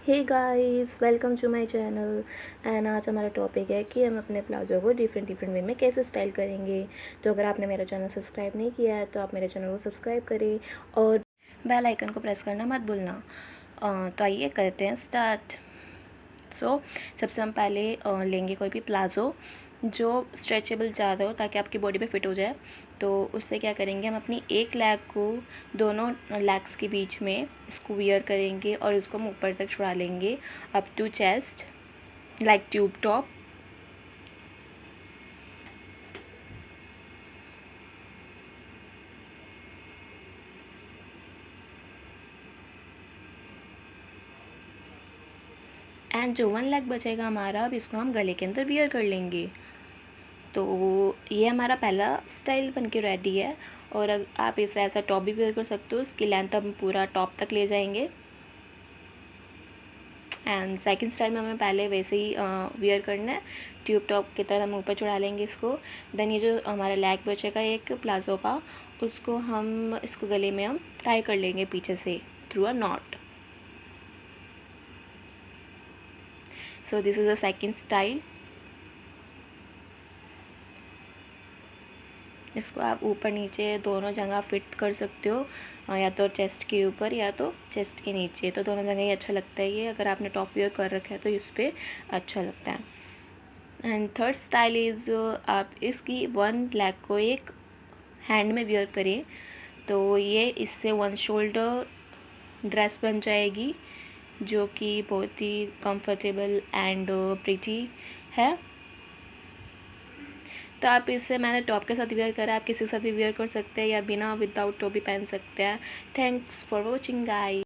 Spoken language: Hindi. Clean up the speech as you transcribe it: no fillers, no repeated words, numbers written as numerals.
Hey guys, welcome to my channel. And आज हमारा टॉपिक है कि हम अपने प्लाजो को डिफरेंट वे में कैसे स्टाइल करेंगे। तो अगर आपने मेरा चैनल सब्सक्राइब नहीं किया है तो आप मेरे चैनल को सब्सक्राइब करें और बेल आइकन को प्रेस करना मत भूलना। तो आइए करते हैं स्टार्ट। सबसे हम पहले लेंगे कोई भी प्लाज़ो जो स्ट्रेचेबल ज़्यादा हो ताकि आपकी बॉडी पे फिट हो जाए। तो उससे क्या करेंगे, हम अपनी एक लेग को दोनों लेग्स के बीच में इसको वियर करेंगे और इसको हम ऊपर तक छुड़ा लेंगे up to chest like tube top. And जो वन लेग बचेगा हमारा, अब इसको हम गले के अंदर वियर कर लेंगे। तो ये हमारा पहला स्टाइल बन के रेडी है। और आप इसे ऐसा टॉप भी वियर कर सकते हो, इसकी लेंथ हम पूरा टॉप तक ले जाएंगे। एंड सेकंड स्टाइल में हमें पहले वैसे ही वियर करना है, ट्यूब टॉप की तरह हम ऊपर चढ़ा लेंगे इसको। देन ये जो हमारा लेग बचेगा एक प्लाजो का, उसको हम इसको गले में हम टाई कर लेंगे पीछे से through a not. So this is the second style. इसको आप ऊपर नीचे दोनों जगह फिट कर सकते हो, या तो चेस्ट के ऊपर या तो चेस्ट के नीचे, तो दोनों जगह ही अच्छा लगता है ये। अगर आपने टॉप वियर कर रखा है तो इस पर अच्छा लगता है। एंड थर्ड स्टाइल इज़, आप इसकी वन लेग को एक हैंड में वियर करें तो ये इससे वन शोल्डर ड्रेस बन जाएगी जो कि बहुत ही कंफर्टेबल एंड प्रिटी है। तो आप इसे, मैंने टॉप के साथ वियर करा, आप किसी के साथ भी वियर कर सकते हैं या बिना विदाउट टॉप भी पहन सकते हैं। Thanks for watching guys.